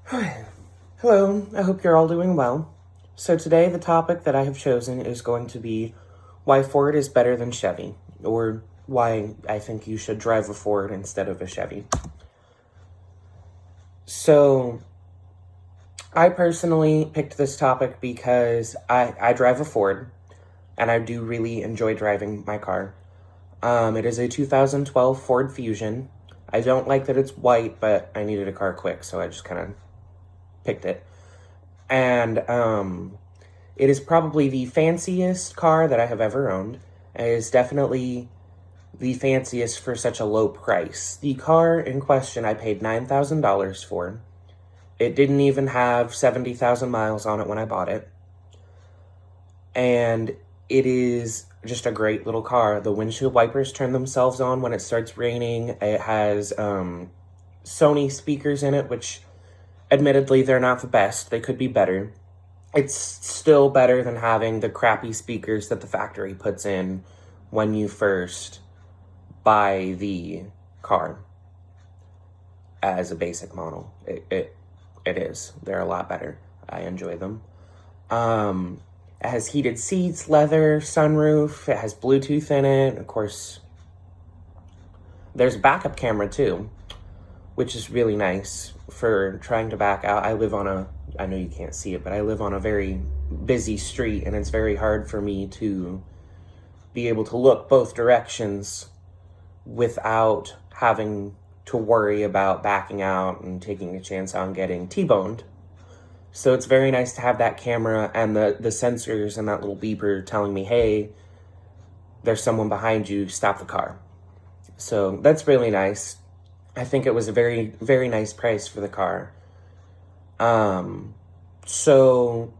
Hello, I hope you're all doing well. So today the topic that I have chosen is going to be why Ford is better than Chevy, or why I think you should drive a Ford instead of a Chevy. So I personally picked this topic because I drive a Ford, and I do really enjoy driving my car. It is a 2012 Ford Fusion. I don't like that it's white, but I needed a car quick, so I just kind of picked it. And it is probably the fanciest car that I have ever owned. It is definitely the fanciest for such a low price. The car in question I paid $9,000 for. It didn't even have 70,000 miles on it when I bought it. And it is just a great little car. The windshield wipers turn themselves on when it starts raining. It has Sony speakers in it, which admittedly they're not the best. They could be better. It's still better than having the crappy speakers that the factory puts in when you first buy the car as a basic model. It is. They're a lot better. I enjoy them. It has heated seats, leather, sunroof. It has Bluetooth in it. Of course, there's a backup camera too, which is really nice for trying to back out. I know you can't see it, but I live on a very busy street, and it's very hard for me to be able to look both directions without having to worry about backing out and taking a chance on getting T-boned. So it's very nice to have that camera and the sensors and that little beeper telling me, hey, there's someone behind you, stop the car. So that's really nice. I think it was a very, very nice price for the car. So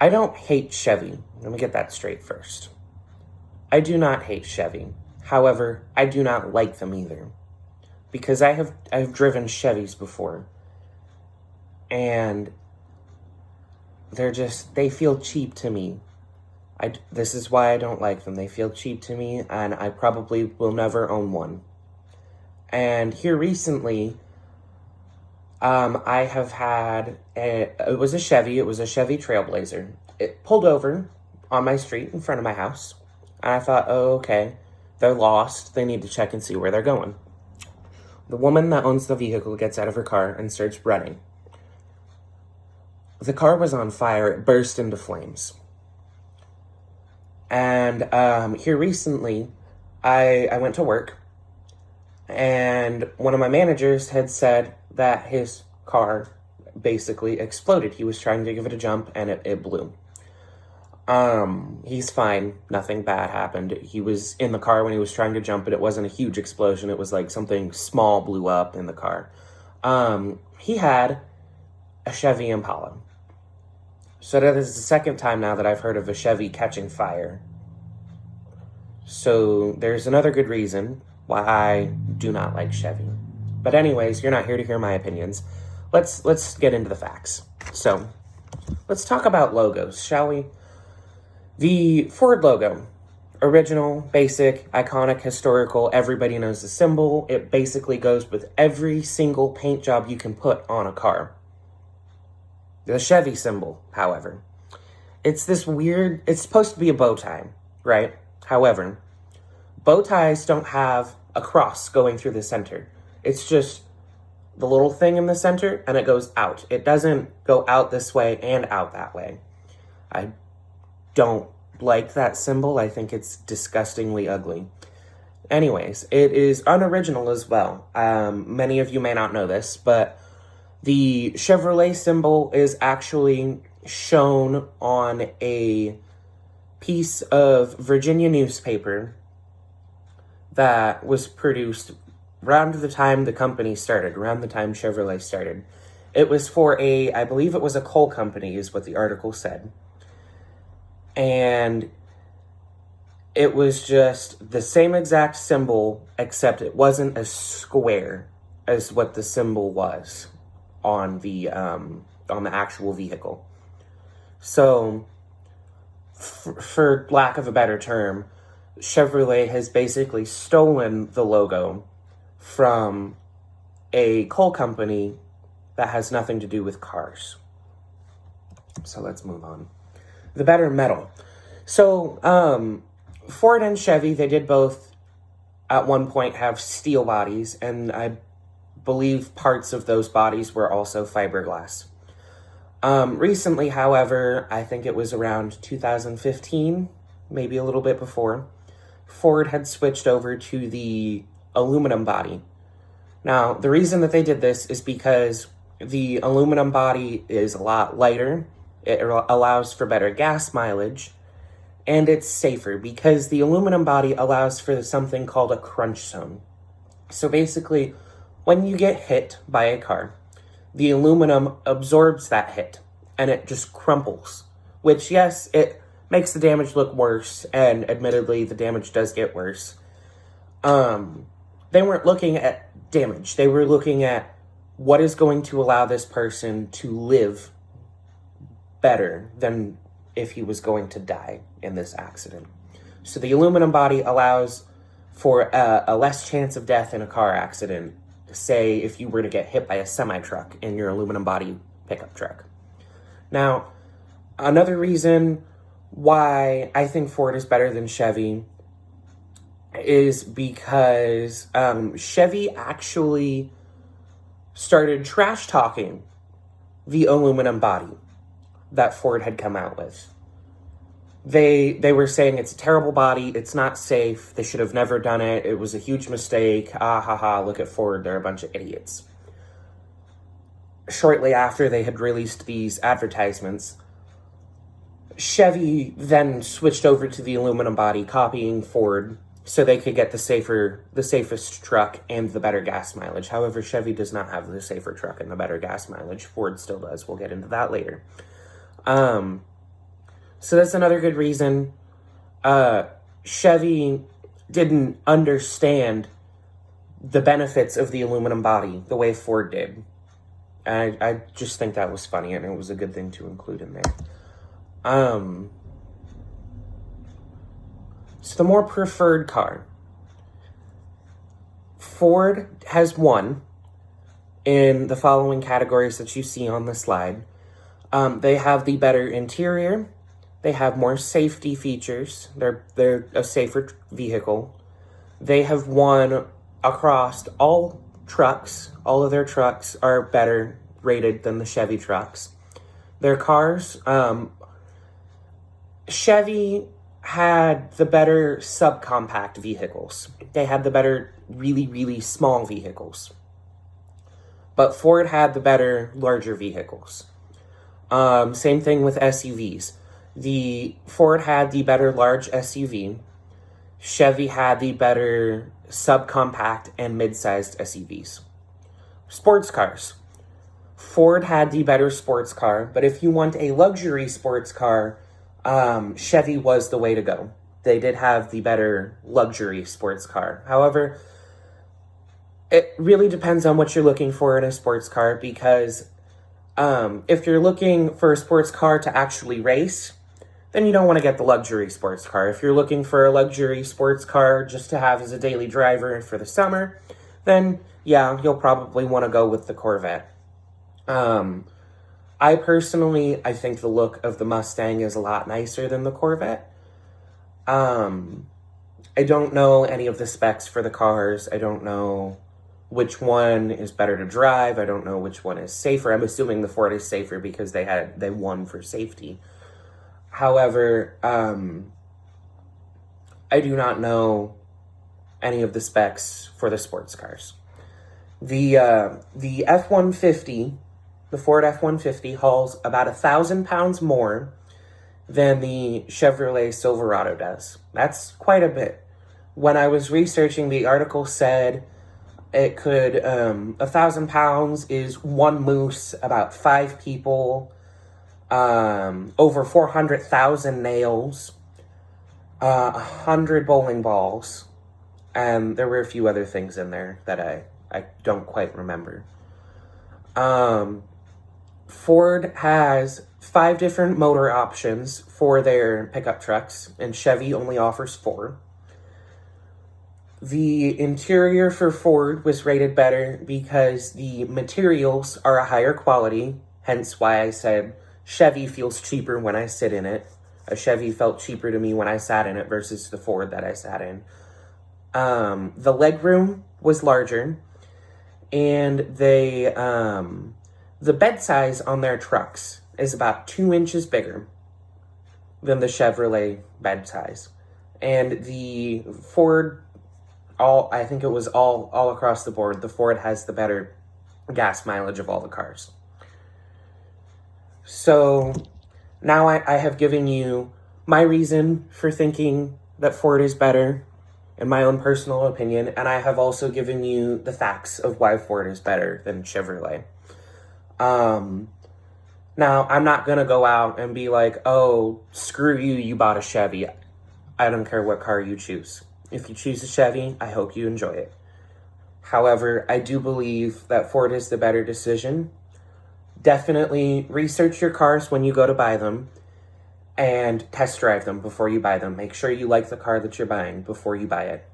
I don't hate Chevy. Let me get that straight first. I do not hate Chevy. However, I do not like them either. Because I've driven Chevys before. And they feel cheap to me. This is why I don't like them. They feel cheap to me, and I probably will never own one. And here recently, I have had it was a Chevy Trailblazer. It pulled over on my street in front of my house, and I thought, oh, okay, they're lost. They need to check and see where they're going. The woman that owns the vehicle gets out of her car and starts running. The car was on fire. It burst into flames. And here recently, I went to work, and one of my managers had said that his car basically exploded. He was trying to give it a jump, and it blew. He's fine. Nothing bad happened. He was in the car when he was trying to jump, but it wasn't a huge explosion. It was like something small blew up in the car. He had a Chevy Impala. So that is the second time now that I've heard of a Chevy catching fire. So there's another good reason why I do not like Chevy. But anyways, you're not here to hear my opinions. Let's get into the facts. So let's talk about logos, shall we? The Ford logo, original, basic, iconic, historical, everybody knows the symbol. It basically goes with every single paint job you can put on a car. The Chevy symbol, however, it's this weird, it's supposed to be a bow tie, right? However, bow ties don't have a cross going through the center. It's just the little thing in the center, and it goes out. It doesn't go out this way and out that way. I don't like that symbol. I think it's disgustingly ugly. Anyways, it is unoriginal as well. Many of you may not know this, but the Chevrolet symbol is actually shown on a piece of Virginia newspaper that was produced around the time the company started, around the time Chevrolet started. It was for I believe it was a coal company, is what the article said. And it was just the same exact symbol, except it wasn't as square as what the symbol was on the actual vehicle. So, for lack of a better term, Chevrolet has basically stolen the logo from a coal company that has nothing to do with cars. So let's move on. The better metal. So, Ford and Chevy, they did both at one point have steel bodies, and I believe parts of those bodies were also fiberglass. Recently, however, I think it was around 2015, maybe a little bit before, Ford had switched over to the aluminum body. Now, the reason that they did this is because the aluminum body is a lot lighter, it allows for better gas mileage, and it's safer because the aluminum body allows for something called a crunch zone. So basically, when you get hit by a car, the aluminum absorbs that hit and it just crumples, which, yes, it makes the damage look worse, and admittedly, the damage does get worse. They weren't looking at damage. They were looking at what is going to allow this person to live better than if he was going to die in this accident. So the aluminum body allows for a less chance of death in a car accident, say if you were to get hit by a semi-truck in your aluminum body pickup truck. Now, another reason why I think Ford is better than Chevy is because Chevy actually started trash talking the aluminum body that Ford had come out with. They were saying it's a terrible body, it's not safe, they should have never done it, it was a huge mistake, ah ha ha, look at Ford, they're a bunch of idiots. Shortly after they had released these advertisements, Chevy then switched over to the aluminum body, copying Ford, so they could get the safest truck and the better gas mileage. However, Chevy does not have the safer truck and the better gas mileage. Ford still does. We'll get into that later. So that's another good reason. Chevy didn't understand the benefits of the aluminum body the way Ford did. And I just think that was funny, and it was a good thing to include in there. So the more preferred car. Ford has won in the following categories that you see on the slide. They have the better interior. They have more safety features. They're a safer vehicle. They have won across all trucks. All of their trucks are better rated than the Chevy trucks. Their cars, Chevy had the better subcompact vehicles. They had the better really, really small vehicles. But Ford had the better larger vehicles. Same thing with SUVs. The Ford had the better large SUV. Chevy had the better subcompact and mid-sized SUVs. Sports cars. Ford had the better sports car, but if you want a luxury sports car, Chevy was the way to go. They did have the better luxury sports car. However, it really depends on what you're looking for in a sports car, because if you're looking for a sports car to actually race, then you don't want to get the luxury sports car. If you're looking for a luxury sports car just to have as a daily driver for the summer, then yeah, you'll probably want to go with the Corvette. I think the look of the Mustang is a lot nicer than the Corvette. I don't know any of the specs for the cars. I don't know which one is better to drive. I don't know which one is safer. I'm assuming the Ford is safer because they won for safety. However, I do not know any of the specs for the sports cars. The F-150, the Ford F-150 hauls about 1,000 pounds more than the Chevrolet Silverado does. That's quite a bit. When I was researching, the article said it could, 1,000 pounds is one moose, about 5 people, over 400,000 nails, 100 bowling balls, and there were a few other things in there that I don't quite remember. Ford has 5 different motor options for their pickup trucks, and Chevy only offers 4. The interior for Ford was rated better because the materials are a higher quality, hence why I said Chevy feels cheaper when I sit in it. A Chevy felt cheaper to me when I sat in it versus the Ford that I sat in. The legroom was larger, and the bed size on their trucks is about 2 inches bigger than the Chevrolet bed size. And the Ford, I think it was all across the board, the Ford has the better gas mileage of all the cars. So now I have given you my reason for thinking that Ford is better, in my own personal opinion, and I have also given you the facts of why Ford is better than Chevrolet. Now, I'm not going to go out and be like, oh, screw you, you bought a Chevy. I don't care what car you choose. If you choose a Chevy, I hope you enjoy it. However, I do believe that Ford is the better decision. Definitely research your cars when you go to buy them and test drive them before you buy them. Make sure you like the car that you're buying before you buy it.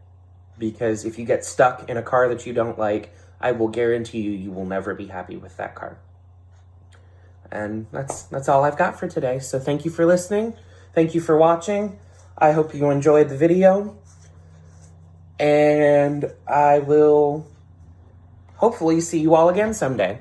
Because if you get stuck in a car that you don't like, I will guarantee you will never be happy with that car. And that's all I've got for today. So thank you for listening. Thank you for watching. I hope you enjoyed the video. And I will hopefully see you all again someday.